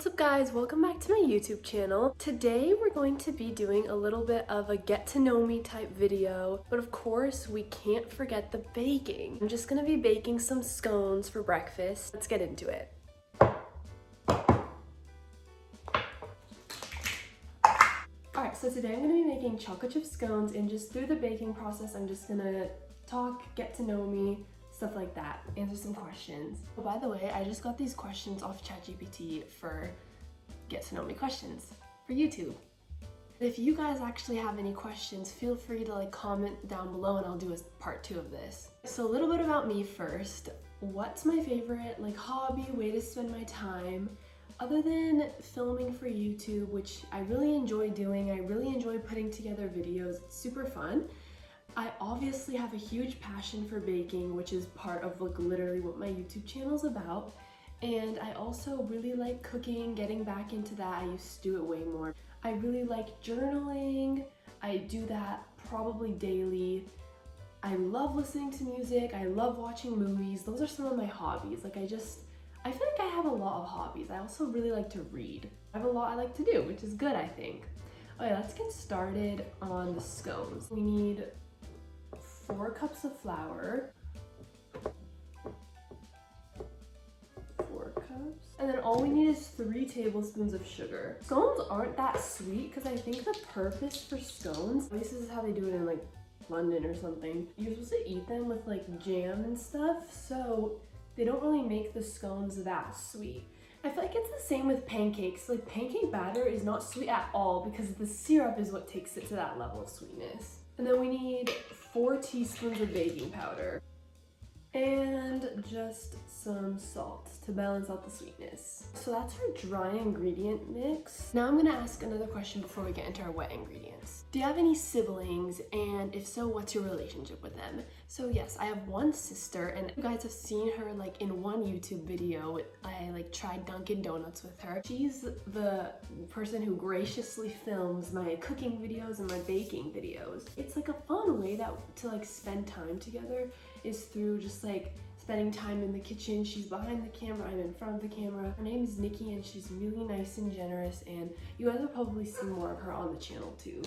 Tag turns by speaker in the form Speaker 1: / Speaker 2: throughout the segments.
Speaker 1: What's up guys, welcome back to my YouTube channel. Today we're going to be doing a little bit of a get to know me type video, but of course we can't forget the baking. I'm just gonna be baking some scones for breakfast. Let's get into it. Alright, so today I'm gonna be making chocolate chip scones, and just through the baking process I'm just gonna talk, get to know me, stuff like that, answer some questions. Oh, by the way, I just got these questions off ChatGPT for get to know me questions for YouTube. If you guys actually have any questions, feel free to comment down below and I'll do a part 2 of this. So a little bit about me first. What's my favorite hobby, way to spend my time? Other than filming for YouTube, which I really enjoy doing, I really enjoy putting together videos, it's super fun. I obviously have a huge passion for baking, which is part of literally what my YouTube channel is about. And I also really like cooking, getting back into that. I used to do it way more. I really like journaling. I do that probably daily. I love listening to music. I love watching movies. Those are some of my hobbies. I feel like I have a lot of hobbies. I also really like to read. I have a lot I like to do, which is good, I think. Okay, let's get started on the scones. We need 4 cups of flour, 4 cups, and then all we need is 3 tablespoons of sugar. Scones aren't that sweet because I think the purpose for scones, at least this is how they do it in London or something, you're supposed to eat them with jam and stuff, so they don't really make the scones that sweet. I feel like it's the same with pancakes. Pancake batter is not sweet at all because the syrup is what takes it to that level of sweetness. And then we need 4 teaspoons of baking powder and just some salt to balance out the sweetness. So that's our dry ingredient mix. Now I'm gonna ask another question before we get into our wet ingredients. Do you have any siblings? And if so, what's your relationship with them? So yes, I have one sister, and you guys have seen her in one YouTube video. I tried Dunkin' Donuts with her. She's the person who graciously films my cooking videos and my baking videos. It's a fun way to spend time together is through just spending time in the kitchen. She's behind the camera, I'm in front of the camera. Her name is Nikki and she's really nice and generous, and you guys will probably see more of her on the channel too.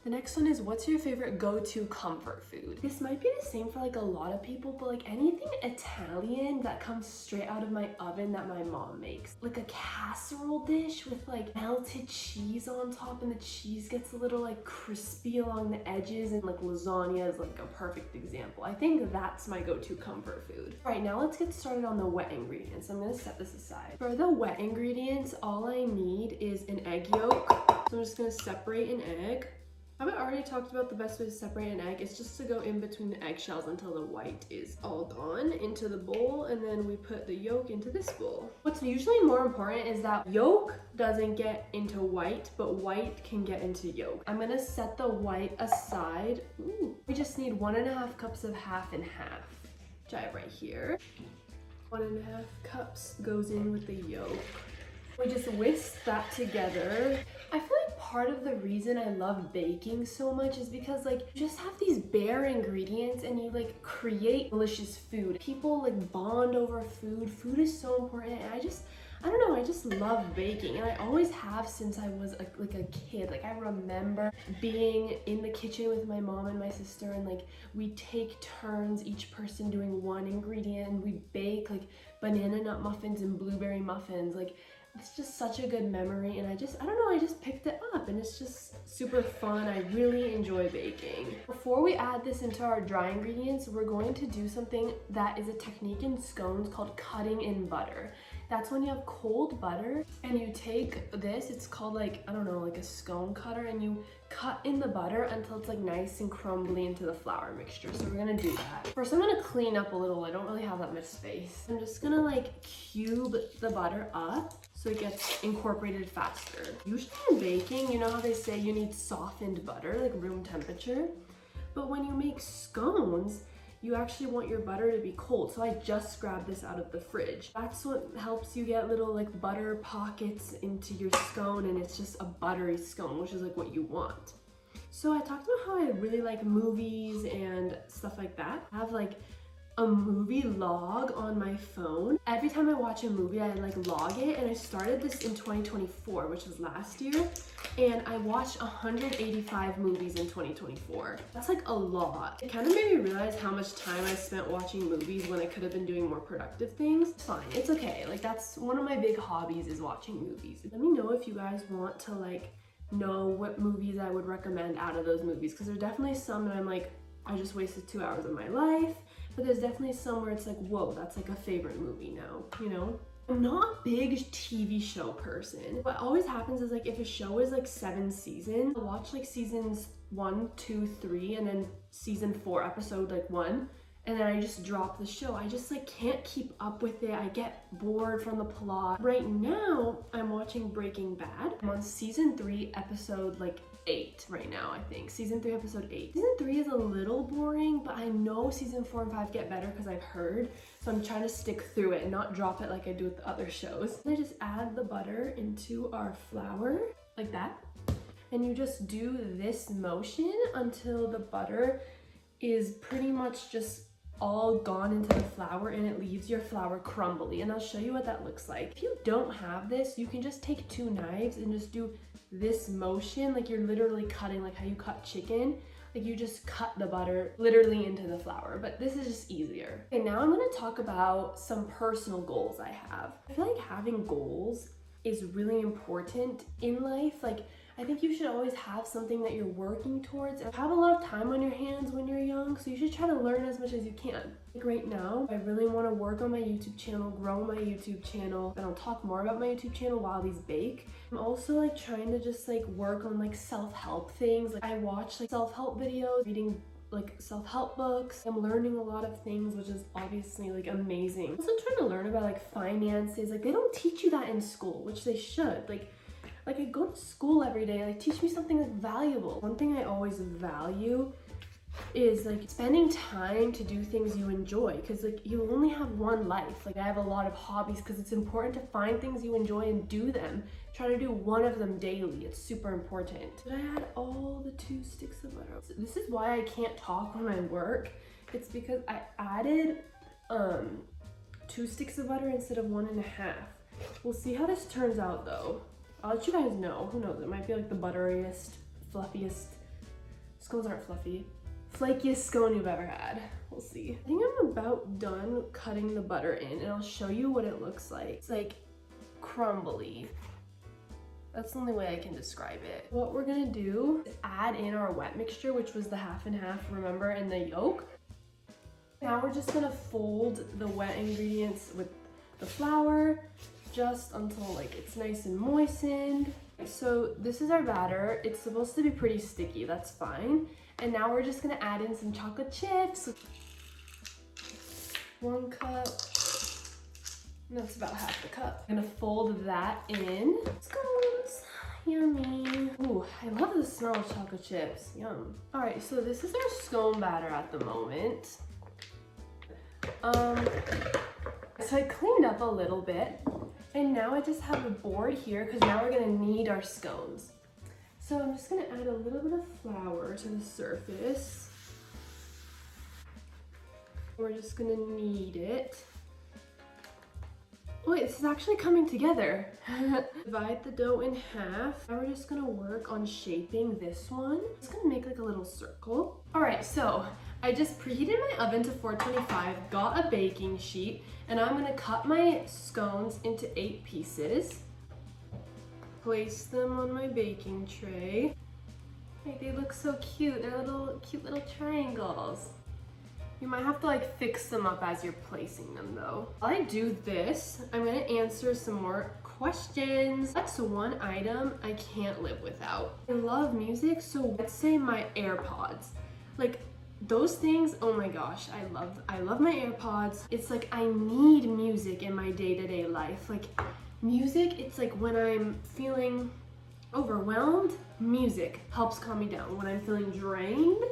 Speaker 1: The next one is, what's your favorite go-to comfort food? This might be the same for a lot of people, but anything Italian that comes straight out of my oven that my mom makes. A casserole dish with melted cheese on top, and the cheese gets a little crispy along the edges, and lasagna is a perfect example. I think that's my go-to comfort food. All right, now let's get started on the wet ingredients. I'm gonna set this aside. For the wet ingredients, all I need is an egg yolk. So I'm just gonna separate an egg. I've already talked about the best way to separate an egg. It's just to go in between the eggshells until the white is all gone into the bowl, and then we put the yolk into this bowl. What's usually more important is that yolk doesn't get into white, but white can get into yolk. I'm gonna set the white aside. Ooh. We just need 1.5 cups of half and half, which I have right here. 1.5 cups goes in with the yolk. We just whisk that together. I feel like part of the reason I love baking so much is because you just have these bare ingredients and you create delicious food. People bond over food. Food is so important, and I don't know, I just love baking, and I always have since I was a kid. I remember being in the kitchen with my mom and my sister, and we take turns, each person doing one ingredient, and we bake banana nut muffins and blueberry muffins. It's just such a good memory, and I don't know, I just picked it up, and it's just super fun. I really enjoy baking. Before we add this into our dry ingredients, we're going to do something that is a technique in scones called cutting in butter. That's when you have cold butter and you take this, it's called I don't know, a scone cutter, and you cut in the butter until it's nice and crumbly into the flour mixture. So we're gonna do that. First I'm gonna clean up a little. I don't really have that much space. I'm just gonna cube the butter up so it gets incorporated faster. Usually in baking, you know how they say you need softened butter, room temperature? But when you make scones, you actually want your butter to be cold. So I just grabbed this out of the fridge. That's what helps you get little butter pockets into your scone, and it's just a buttery scone, which is what you want. So I talked about how I really like movies and stuff like that. I have a movie log on my phone. Every time I watch a movie, I like log it, and I started this in 2024, which was last year, and I watched 185 movies in 2024. That's like a lot. It kind of made me realize how much time I spent watching movies when I could have been doing more productive things. It's fine, it's okay. Like that's one of my big hobbies is watching movies. Let me know if you guys want to like know what movies I would recommend out of those movies, because there's definitely some that I'm like, I just wasted 2 hours of my life, but there's definitely some where it's like, whoa, that's like a favorite movie now, you know? I'm not a big TV show person. What always happens is like if a show is like 7 seasons, I'll watch like seasons 1, 2, 3, and then season 4 episode like 1, and then I just drop the show. I just like can't keep up with it. I get bored from the plot. Right now, I'm watching Breaking Bad. I'm on season 3, episode like 8 right now, I think. Season 3, episode 8. Season 3 is a little boring, but I know season 4 and 5 get better because I've heard. So I'm trying to stick through it and not drop it like I do with the other shows. And I just add the butter into our flour, like that. And you just do this motion until the butter is pretty much just all gone into the flour and it leaves your flour crumbly. And I'll show you what that looks like. If you don't have this, you can just take 2 knives and just do this motion, like you're literally cutting like how you cut chicken. Like you just cut the butter literally into the flour, but this is just easier. Okay, now I'm gonna talk about some personal goals I have. I feel like having goals is really important in life. Like I think you should always have something that you're working towards. You have a lot of time on your hands when you're young, so you should try to learn as much as you can. Like right now, I really want to work on my YouTube channel, grow my YouTube channel, and I'll talk more about my YouTube channel while these bake. I'm also like trying to just like work on like self-help things. Like I watch like self-help videos, reading like self-help books. I'm learning a lot of things, which is obviously like amazing. I'm also trying to learn about like finances. Like they don't teach you that in school, which they should. Like I go to school every day, like teach me something like valuable. One thing I always value is like spending time to do things you enjoy, because like you only have one life. Like I have a lot of hobbies because it's important to find things you enjoy and do them. Try to do one of them daily. It's super important. Did I add all the 2 sticks of butter? So this is why I can't talk when I work. It's because I added 2 sticks of butter instead of 1.5. We'll see how this turns out though. I'll let you guys know. Who knows? It might be like the butteriest, fluffiest. Scones aren't fluffy. Flakiest scone you've ever had. We'll see. I think I'm about done cutting the butter in, and I'll show you what it looks like. It's like crumbly. That's the only way I can describe it. What we're gonna do is add in our wet mixture, which was the 50/50, remember, and the yolk. Now we're just gonna fold the wet ingredients with the flour just until like it's nice and moistened. So this is our batter. It's supposed to be pretty sticky, that's fine. And now we're just gonna add in some chocolate chips. 1 cup. That's about half the cup. I'm gonna fold that in. Scones, yummy. Ooh, I love the smell of chocolate chips, yum. All right, so this is our scone batter at the moment. So I cleaned up a little bit, and now I just have a board here because now we're gonna knead our scones. So I'm just gonna add a little bit of flour to the surface. We're just gonna knead it. Wait, this is actually coming together. Divide the dough in half. Now we're just gonna work on shaping this one. Just gonna make like a little circle. All right, so I just preheated my oven to 425, got a baking sheet, and I'm gonna cut my scones into 8 pieces. Place them on my baking tray. Hey, they look so cute. They're cute little triangles. You might have to like fix them up as you're placing them though. While I do this, I'm gonna answer some more questions. That's one item I can't live without. I love music, so let's say my AirPods. Like those things, oh my gosh, I love my AirPods. It's like I need music in my day-to-day life. Like music, it's like when I'm feeling overwhelmed, music helps calm me down. When I'm feeling drained,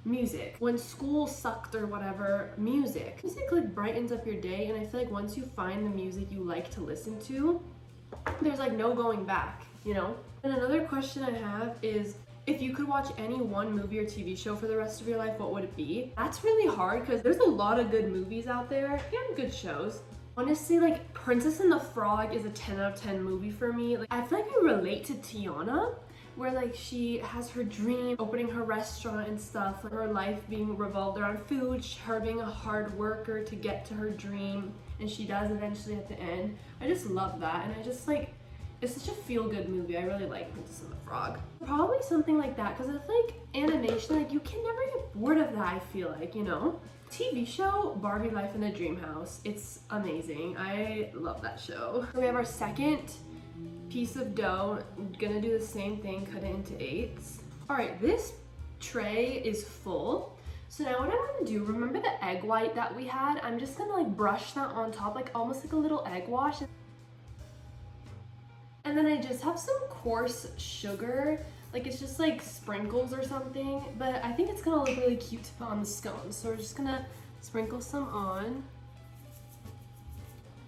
Speaker 1: music. When school sucked or whatever, music. Music like brightens up your day, and I feel like once you find the music you like to listen to, there's like no going back, you know? And another question I have is, If you could watch any one movie or TV show for the rest of your life, what would it be? That's really hard because there's a lot of good movies out there and good shows. Honestly, like Princess and the Frog is a 10 out of 10 movie for me. Like, I feel like I relate to Tiana, where like she has her dream opening her restaurant and stuff, like her life being revolved around food, her being a hard worker to get to her dream, and she does eventually at the end. I just love that, and I just like, it's such a feel-good movie. I really like Princess and the Frog. Probably something like that, because it's like animation, like you can never get bored of that, I feel like, you know? TV show, Barbie Life in the Dream House. It's amazing. I love that show. So we have our second piece of dough. I'm gonna do the same thing, cut it into 8s. All right, this tray is full. So now what I want to do, remember the egg white that we had? I'm just gonna like brush that on top, like almost like a little egg wash. And then I just have some coarse sugar, like it's just like sprinkles or something, but I think it's gonna look really cute to put on the scones. So we're just gonna sprinkle some on.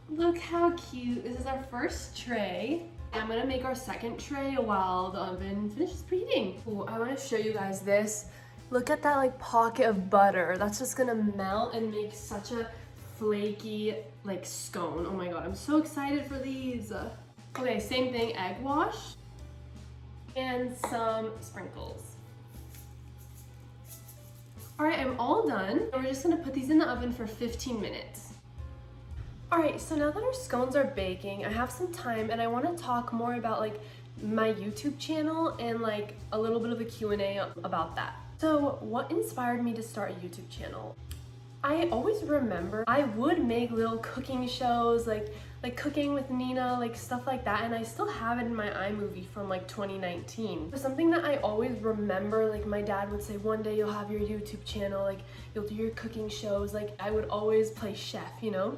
Speaker 1: Look how cute. This is our first tray. I'm gonna make our second tray while the oven finishes preheating. Ooh, I wanna show you guys this. Look at that like pocket of butter. That's just gonna melt and make such a flaky like scone. Oh my God, I'm so excited for these. Okay, same thing, egg wash and some sprinkles. All right, I'm all done. And we're just gonna put these in the oven for 15 minutes. All right, so now that our scones are baking, I have some time and I wanna talk more about like my YouTube channel and like a little bit of a Q&A about that. So what inspired me to start a YouTube channel? I always remember I would make little cooking shows, like cooking with Nina, like stuff like that, and I still have it in my iMovie from like 2019. It's something that I always remember, like my dad would say, one day you'll have your YouTube channel, like you'll do your cooking shows, like I would always play chef, you know?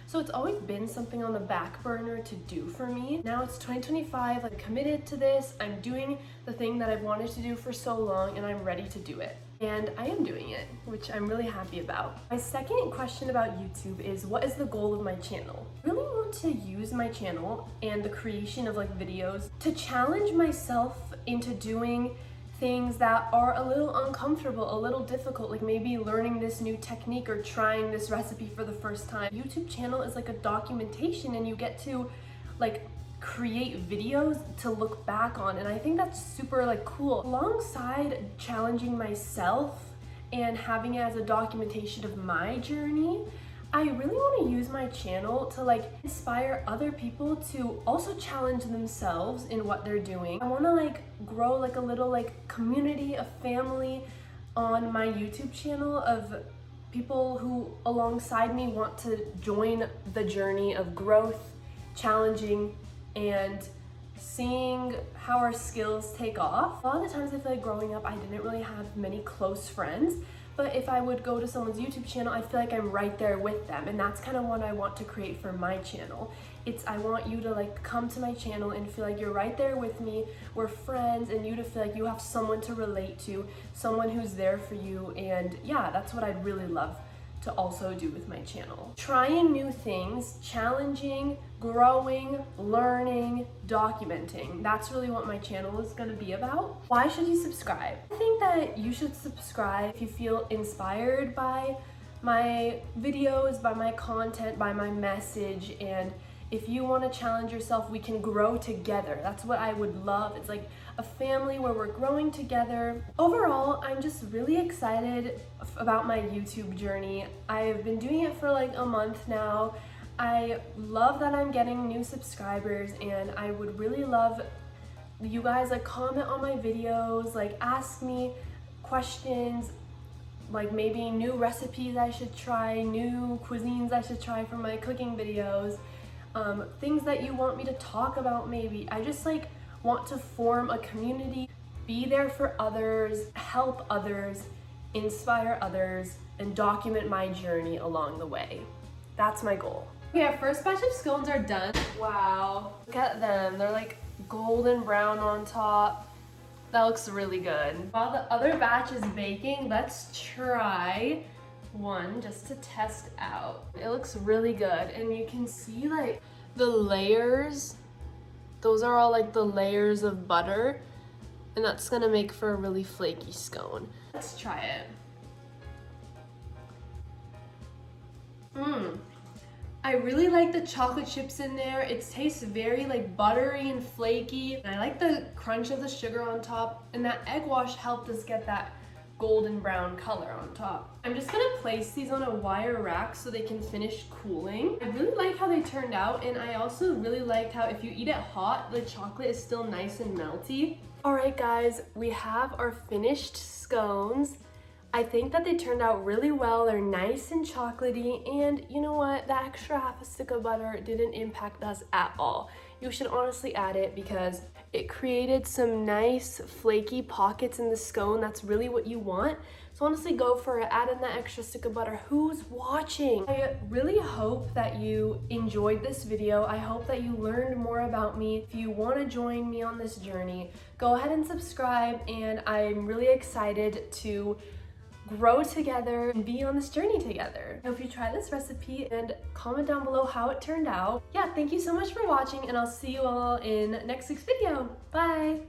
Speaker 1: So it's always been something on the back burner to do for me. Now it's 2025, I'm committed to this, I'm doing the thing that I've wanted to do for so long, and I'm ready to do it. And I am doing it, which I'm really happy about. My second question about YouTube is, what is the goal of my channel? I really want to use my channel and the creation of like videos to challenge myself into doing things that are a little uncomfortable, a little difficult, like maybe learning this new technique or trying this recipe for the first time. YouTube channel is like a documentation and you get to like create videos to look back on, and I think that's super like cool. Alongside challenging myself and having it as a documentation of my journey, I really want to use my channel to like inspire other people to also challenge themselves in what they're doing. I want to like grow like a little like community, a family on my YouTube channel of people who alongside me want to join the journey of growth, challenging, and seeing how our skills take off. A lot of the times I feel like growing up I didn't really have many close friends, but if I would go to someone's YouTube channel, I feel like I'm right there with them, and that's kind of what I want to create for my channel. I want you to like come to my channel and feel like you're right there with me, we're friends, and you to feel like you have someone to relate to, someone who's there for you, and yeah, that's what I'd really love to also do with my channel. Trying new things, challenging, growing, learning, documenting. That's really what my channel is gonna be about. Why should you subscribe? I think that you should subscribe if you feel inspired by my videos, by my content, by my message, and if you want to challenge yourself, we can grow together. That's what I would love. It's like a family where we're growing together. Overall, I'm just really excited about my YouTube journey. I've been doing it for like a month now. I love that I'm getting new subscribers, and I would really love you guys like comment on my videos, like ask me questions, like maybe new recipes I should try, new cuisines I should try for my cooking videos. Things that you want me to talk about maybe. I just like want to form a community, be there for others, help others, inspire others, and document my journey along the way. That's my goal. Okay, our first batch of scones are done. Wow, look at them. They're like golden brown on top. That looks really good. While the other batch is baking, let's try one just to test out. It looks really good, and you can see like the layers. Those are all like the layers of butter, and that's gonna make for a really flaky scone. Let's try it. I really like the chocolate chips in there. It tastes very like buttery and flaky. And I like the crunch of the sugar on top, and that egg wash helped us get that golden brown color on top. I'm just gonna place these on a wire rack so they can finish cooling. I really like how they turned out, and I also really liked how if you eat it hot, the chocolate is still nice and melty. All right guys, we have our finished scones. I think that they turned out really well. They're nice and chocolatey, and you know what? That extra half a stick of butter didn't impact us at all. You should honestly add it because it created some nice flaky pockets in the scone. That's really what you want. So honestly, go for it. Add in that extra stick of butter. Who's watching? I really hope that you enjoyed this video. I hope that you learned more about me. If you want to join me on this journey, go ahead and subscribe, and I'm really excited to grow together and be on this journey together. I hope you try this recipe and comment down below how it turned out. Yeah, thank you so much for watching, and I'll see you all in next week's video. Bye!